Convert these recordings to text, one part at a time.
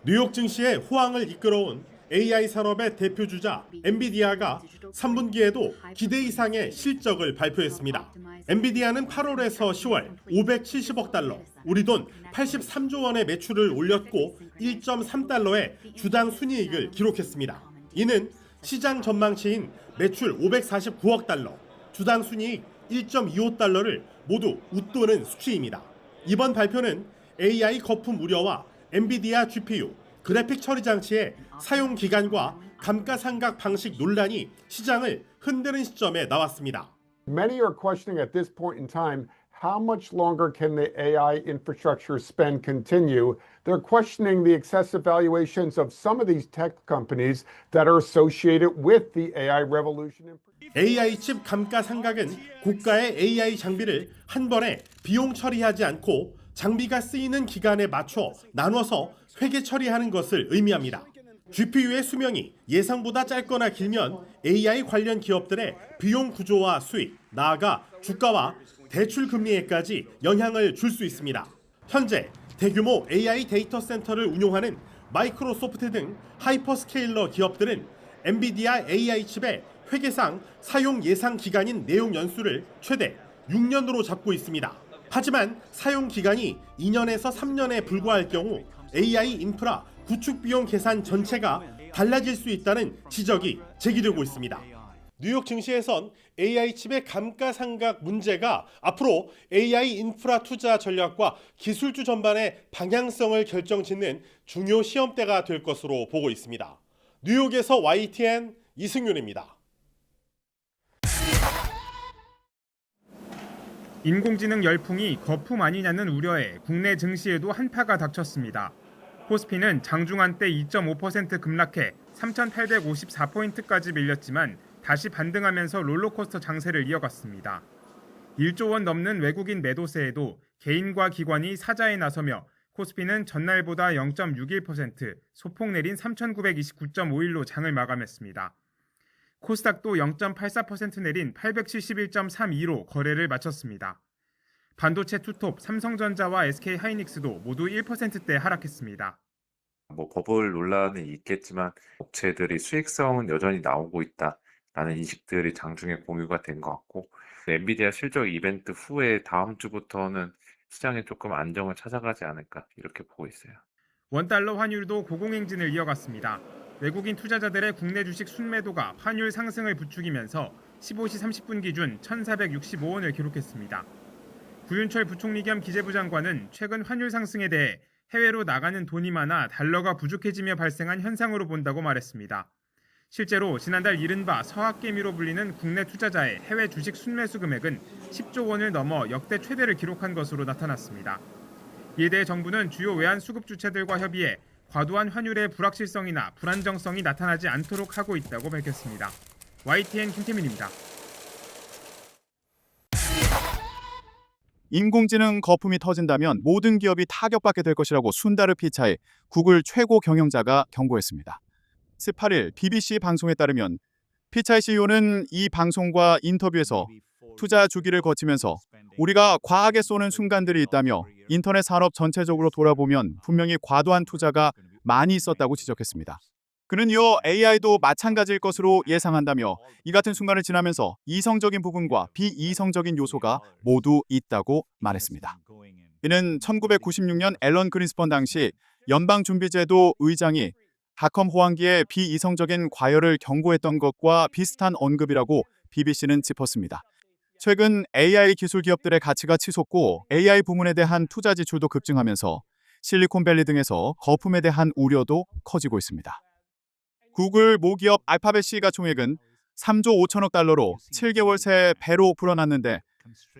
뉴욕 증시의 호황을 이끌어온 AI 산업의 대표주자 엔비디아가 3분기에도 기대 이상의 실적을 발표했습니다. 엔비디아는 8월에서 10월 570억 달러, 우리 돈 83조 원의 매출을 올렸고 1.3달러의 주당 순이익을 기록했습니다. 이는 시장 전망치인 매출 549억 달러, 주당 순이익 1.25달러를 모두 웃도는 수치입니다. 이번 발표는 AI 거품 우려와 엔비디아 GPU, 그래픽 처리 장치의 사용 기간과 감가상각 방식 논란이 시장을 흔드는 시점에 나왔습니다. Many are questioning at this point in time, how much longer can the AI infrastructure spend continue? They're questioning the excessive valuations of some of these tech companies that are associated with the AI revolution. AI 칩 감가상각은 고가의 AI 장비를 한 번에 비용 처리하지 않고 장비가 쓰이는 기간에 맞춰 나눠서 회계 처리하는 것을 의미합니다. GPU의 수명이 예상보다 짧거나 길면 AI 관련 기업들의 비용 구조와 수익, 나아가 주가와 대출 금리에까지 영향을 줄 수 있습니다. 현재 대규모 AI 데이터 센터를 운용하는 마이크로소프트 등 하이퍼스케일러 기업들은 엔비디아 AI 칩의 회계상 사용 예상 기간인 내용 연수를 최대 6년으로 잡고 있습니다. 하지만 사용 기간이 2년에서 3년에 불과할 경우 AI 인프라 구축 비용 계산 전체가 달라질 수 있다는 지적이 제기되고 있습니다. 뉴욕 증시에선 AI 칩의 감가상각 문제가 앞으로 AI 인프라 투자 전략과 기술주 전반의 방향성을 결정짓는 중요 시험대가 될 것으로 보고 있습니다. 뉴욕에서 YTN 이승윤입니다. 인공지능 열풍이 거품 아니냐는 우려에 국내 증시에도 한파가 닥쳤습니다. 코스피는 장중 한때 2.5% 급락해 3,854포인트까지 밀렸지만 다시 반등하면서 롤러코스터 장세를 이어갔습니다. 1조 원 넘는 외국인 매도세에도 개인과 기관이 사자에 나서며 코스피는 전날보다 0.61% 소폭 내린 3,929.51로 장을 마감했습니다. 코스닥도 0.84% 내린 871.32로 거래를 마쳤습니다. 반도체 투톱 삼성전자와 SK하이닉스도 모두 1%대 하락했습니다. 버블 논란은 있겠지만 업체들이 수익성은 여전히 나오고 있다라는 인식들이 장중에 공유가 된 것 같고, 엔비디아 실적 이벤트 후에 다음 주부터는 시장에 조금 안정을 찾아가지 않을까 이렇게 보고 있어요. 원달러 환율도 고공행진을 이어갔습니다. 외국인 투자자들의 국내 주식 순매도가 환율 상승을 부추기면서 15시 30분 기준 1,465원을 기록했습니다. 구윤철 부총리 겸 기재부 장관은 최근 환율 상승에 대해 해외로 나가는 돈이 많아 달러가 부족해지며 발생한 현상으로 본다고 말했습니다. 실제로 지난달 이른바 서학개미로 불리는 국내 투자자의 해외 주식 순매수 금액은 10조 원을 넘어 역대 최대를 기록한 것으로 나타났습니다. 이에 대해 정부는 주요 외환 수급 주체들과 협의해 과도한 환율의 불확실성이나 불안정성이 나타나지 않도록 하고 있다고 밝혔습니다. YTN 김태민입니다. 인공지능 거품이 터진다면 모든 기업이 타격받게 될 것이라고 순다르 피차이 구글 최고 경영자가 경고했습니다. 18일 BBC 방송에 따르면 피차이 CEO는 이 방송과 인터뷰에서 투자 주기를 거치면서 우리가 과하게 쏘는 순간들이 있다며 인터넷 산업 전체적으로 돌아보면 분명히 과도한 투자가 많이 있었다고 지적했습니다. 그는 이어 AI도 마찬가지일 것으로 예상한다며 이 같은 순간을 지나면서 이성적인 부분과 비이성적인 요소가 모두 있다고 말했습니다. 이는 1996년 앨런 그린스펀 당시 연방준비제도 의장이 닷컴 호황기에 비이성적인 과열을 경고했던 것과 비슷한 언급이라고 BBC는 짚었습니다. 최근 AI 기술 기업들의 가치가 치솟고 AI 부문에 대한 투자 지출도 급증하면서 실리콘밸리 등에서 거품에 대한 우려도 커지고 있습니다. 구글 모기업 알파벳 시가총액은 3조 5천억 달러로 7개월 새 배로 불어났는데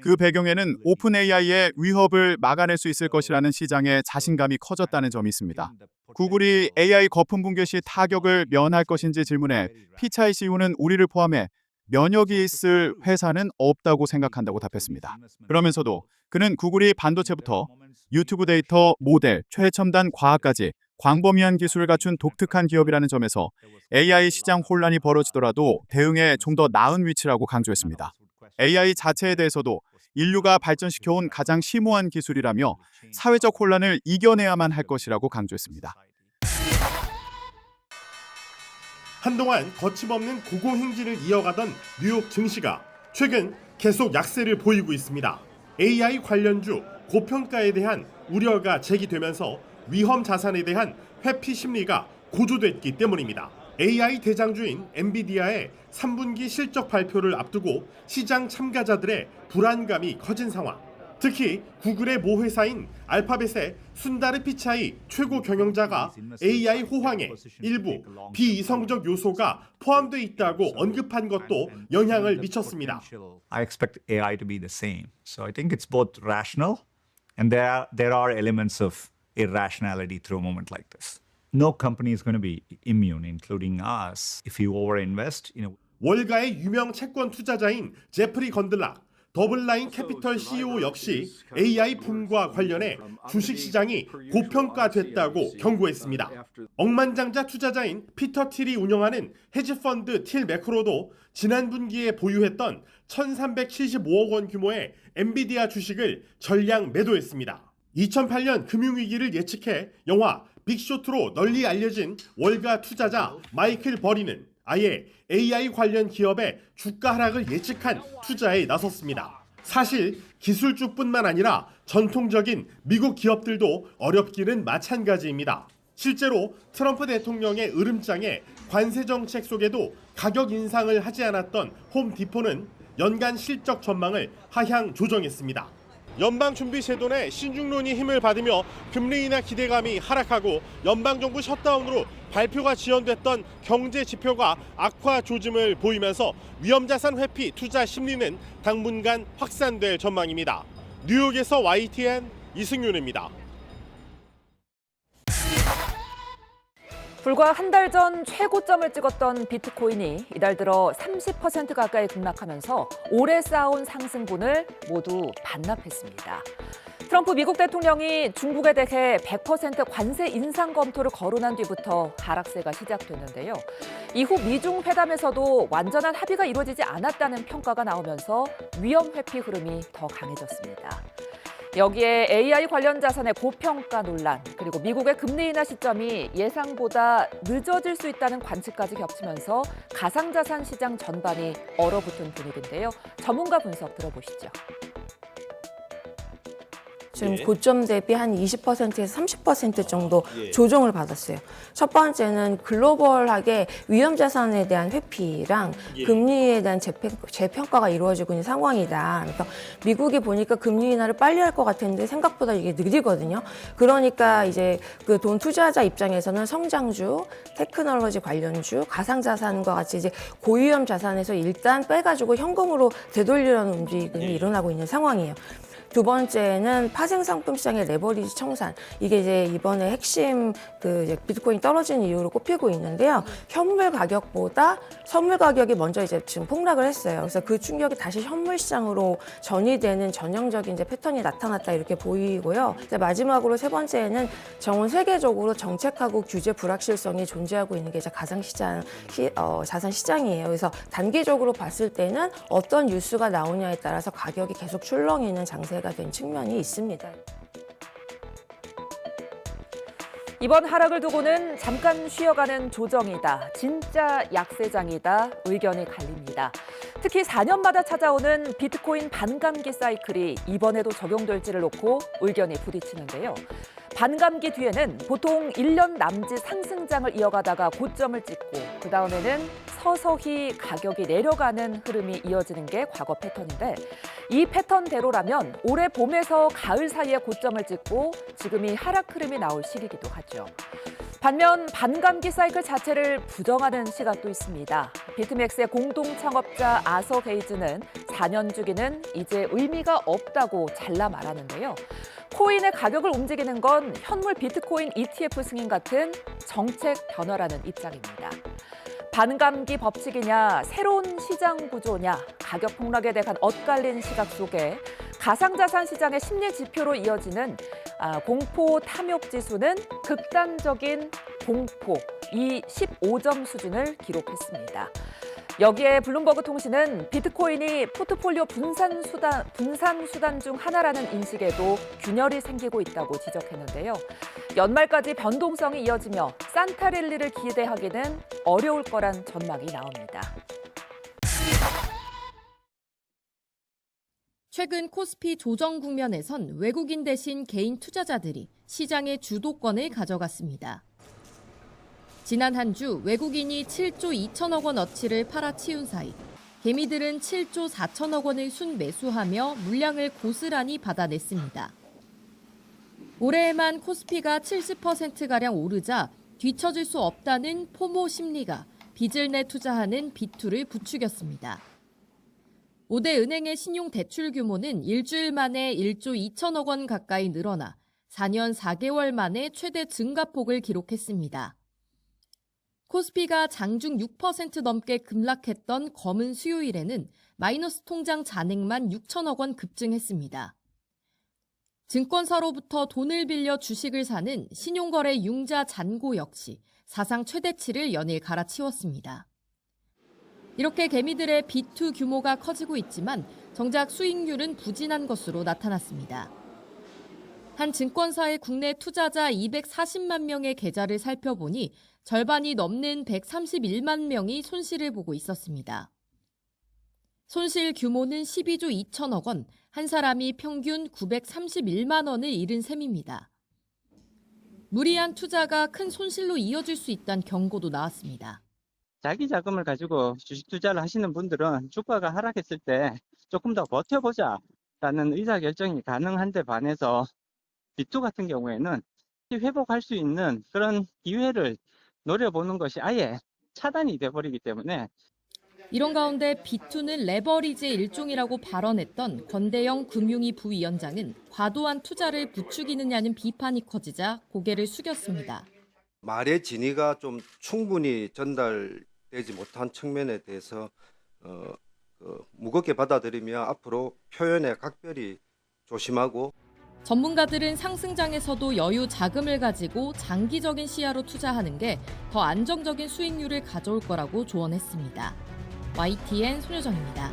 그 배경에는 오픈 AI의 위협을 막아낼 수 있을 것이라는 시장의 자신감이 커졌다는 점이 있습니다. 구글이 AI 거품 붕괴 시 타격을 면할 것인지 질문해 피차이 CEO는 우리를 포함해 면역이 있을 회사는 없다고 생각한다고 답했습니다. 그러면서도 그는 구글이 반도체부터 유튜브 데이터, 모델, 최첨단 과학까지 광범위한 기술을 갖춘 독특한 기업이라는 점에서 AI 시장 혼란이 벌어지더라도 대응에 좀 더 나은 위치라고 강조했습니다. AI 자체에 대해서도 인류가 발전시켜온 가장 심오한 기술이라며 사회적 혼란을 이겨내야만 할 것이라고 강조했습니다. 한동안 거침없는 고공행진을 이어가던 뉴욕 증시가 최근 계속 약세를 보이고 있습니다. AI 관련주 고평가에 대한 우려가 제기되면서 위험 자산에 대한 회피 심리가 고조됐기 때문입니다. AI 대장주인 엔비디아의 3분기 실적 발표를 앞두고 시장 참가자들의 불안감이 커진 상황. 특히 구글의 모회사인 알파벳의 순다르 피차이 최고 경영자가 AI 호황에 일부 비이성적 요소가 포함되어 있다고 언급한 것도 영향을 미쳤습니다. I expect AI to be the same. So I think it's both rational and there are elements of irrationality through a moment like this. No company is going to be immune, including us. If you overinvest, 월가의 유명 채권 투자자인 제프리 건들락, 더블라인 캐피털 CEO 역시 AI 붐과 관련해 주식시장이 고평가됐다고 경고했습니다. 억만장자 투자자인 피터 틸이 운영하는 헤지펀드 틸 매크로도 지난 분기에 보유했던 1,375억 원 규모의 엔비디아 주식을 전량 매도했습니다. 2008년 금융위기를 예측해 영화 빅쇼트로 널리 알려진 월가 투자자 마이클 버리는 아예 AI 관련 기업의 주가 하락을 예측한 투자에 나섰습니다. 사실 기술주뿐만 아니라 전통적인 미국 기업들도 어렵기는 마찬가지입니다. 실제로 트럼프 대통령의 으름장에 관세 정책 속에도 가격 인상을 하지 않았던 홈디포는 연간 실적 전망을 하향 조정했습니다. 연방준비제도 내 신중론이 힘을 받으며 금리 인하 기대감이 하락하고 연방정부 셧다운으로 발표가 지연됐던 경제 지표가 악화 조짐을 보이면서 위험자산 회피 투자 심리는 당분간 확산될 전망입니다. 뉴욕에서 YTN 이승윤입니다. 불과 한 달 전 최고점을 찍었던 비트코인이 이달 들어 30% 가까이 급락하면서 오래 쌓아온 상승분을 모두 반납했습니다. 트럼프 미국 대통령이 중국에 대해 100% 관세 인상 검토를 거론한 뒤부터 하락세가 시작됐는데요. 이후 미중 회담에서도 완전한 합의가 이루어지지 않았다는 평가가 나오면서 위험 회피 흐름이 더 강해졌습니다. 여기에 AI 관련 자산의 고평가 논란, 그리고 미국의 금리 인하 시점이 예상보다 늦어질 수 있다는 관측까지 겹치면서 가상자산 시장 전반이 얼어붙은 분위기인데요. 전문가 분석 들어보시죠. 지금 고점 대비 한 20%에서 30% 정도 조정을 받았어요. 첫 번째는 글로벌하게 위험자산에 대한 회피랑 금리에 대한 재평가가 이루어지고 있는 상황이다. 그래서 미국이 보니까 금리 인하를 빨리 할 것 같았는데 생각보다 이게 느리거든요. 그러니까 이제 그 돈 투자자 입장에서는 성장주, 테크놀로지 관련주, 가상자산과 같이 이제 고위험 자산에서 일단 빼가지고 현금으로 되돌리려는 움직임이 일어나고 있는 상황이에요. 두 번째는 파생 상품 시장의 레버리지 청산. 이게 이제 이번에 핵심 이제 비트코인 떨어진 이유로 꼽히고 있는데요. 현물 가격보다 선물 가격이 먼저 이제 지금 폭락을 했어요. 그래서 그 충격이 다시 현물 시장으로 전이되는 전형적인 이제 패턴이 나타났다 이렇게 보이고요. 이제 마지막으로 세 번째는 전 세계적으로 정책하고 규제 불확실성이 존재하고 있는 게 이제 가상시장, 자산 시장이에요. 그래서 단기적으로 봤을 때는 어떤 뉴스가 나오냐에 따라서 가격이 계속 출렁이는 장세 가 된 측면이 있습니다. 이번 하락을 두고는 잠깐 쉬어가는 조정이다, 진짜 약세장이다 의견이 갈립니다. 특히 4년마다 찾아오는 비트코인 반감기 사이클이 이번에도 적용될지를 놓고 의견이 부딪히는데요. 반감기 뒤에는 보통 1년 남짓 상승장을 이어가다가 고점을 찍고 그다음에는 서서히 가격이 내려가는 흐름이 이어지는 게 과거 패턴인데 이 패턴대로라면 올해 봄에서 가을 사이에 고점을 찍고 지금이 하락 흐름이 나올 시기이기도 하죠. 반면 반감기 사이클 자체를 부정하는 시각도 있습니다. 비트맥스의 공동 창업자 아서 게이즈는 4년 주기는 이제 의미가 없다고 잘라 말하는데요. 코인의 가격을 움직이는 건 현물 비트코인 ETF 승인 같은 정책 변화라는 입장입니다. 반감기 법칙이냐, 새로운 시장 구조냐, 가격 폭락에 대한 엇갈린 시각 속에 가상자산 시장의 심리 지표로 이어지는 공포 탐욕 지수는 극단적인 공포, 이 15점 수준을 기록했습니다. 여기에 블룸버그 통신은 비트코인이 포트폴리오 분산 수단 중 하나라는 인식에도 균열이 생기고 있다고 지적했는데요. 연말까지 변동성이 이어지며 산타 랠리를 기대하기는 어려울 거란 전망이 나옵니다. 최근 코스피 조정 국면에선 외국인 대신 개인 투자자들이 시장의 주도권을 가져갔습니다. 지난 한 주 외국인이 7조 2천억 원 어치를 팔아치운 사이 개미들은 7조 4천억 원을 순매수하며 물량을 고스란히 받아냈습니다. 올해에만 코스피가 70%가량 오르자 뒤처질 수 없다는 포모 심리가 빚을 내 투자하는 비투를 부추겼습니다. 5대 은행의 신용 대출 규모는 일주일 만에 1조 2천억 원 가까이 늘어나 4년 4개월 만에 최대 증가폭을 기록했습니다. 코스피가 장중 6% 넘게 급락했던 검은 수요일에는 마이너스 통장 잔액만 6천억 원 급증했습니다. 증권사로부터 돈을 빌려 주식을 사는 신용거래 융자 잔고 역시 사상 최대치를 연일 갈아치웠습니다. 이렇게 개미들의 비투 규모가 커지고 있지만 정작 수익률은 부진한 것으로 나타났습니다. 한 증권사의 국내 투자자 240만 명의 계좌를 살펴보니 절반이 넘는 131만 명이 손실을 보고 있었습니다. 손실 규모는 12조 2천억 원, 한 사람이 평균 931만 원을 잃은 셈입니다. 무리한 투자가 큰 손실로 이어질 수 있다는 경고도 나왔습니다. 자기 자금을 가지고 주식 투자를 하시는 분들은 주가가 하락했을 때 조금 더 버텨보자라는 의사결정이 가능한데 반해서 비투 같은 경우에는 회복할 수 있는 그런 기회를 노려보는 것이 아예 차단이 돼버리기 때문에 이런 가운데 비투는 레버리지의 일종이라고 발언했던 권대영 금융위 부위원장은 과도한 투자를 부추기느냐는 비판이 커지자 고개를 숙였습니다. 말의 진위가 좀 충분히 전달되지 못한 측면에 대해서 무겁게 받아들이며 앞으로 표현에 각별히 조심하고 전문가들은 상승장에서도 여유 자금을 가지고 장기적인 시야로 투자하는 게 더 안정적인 수익률을 가져올 거라고 조언했습니다. YTN 손효정입니다.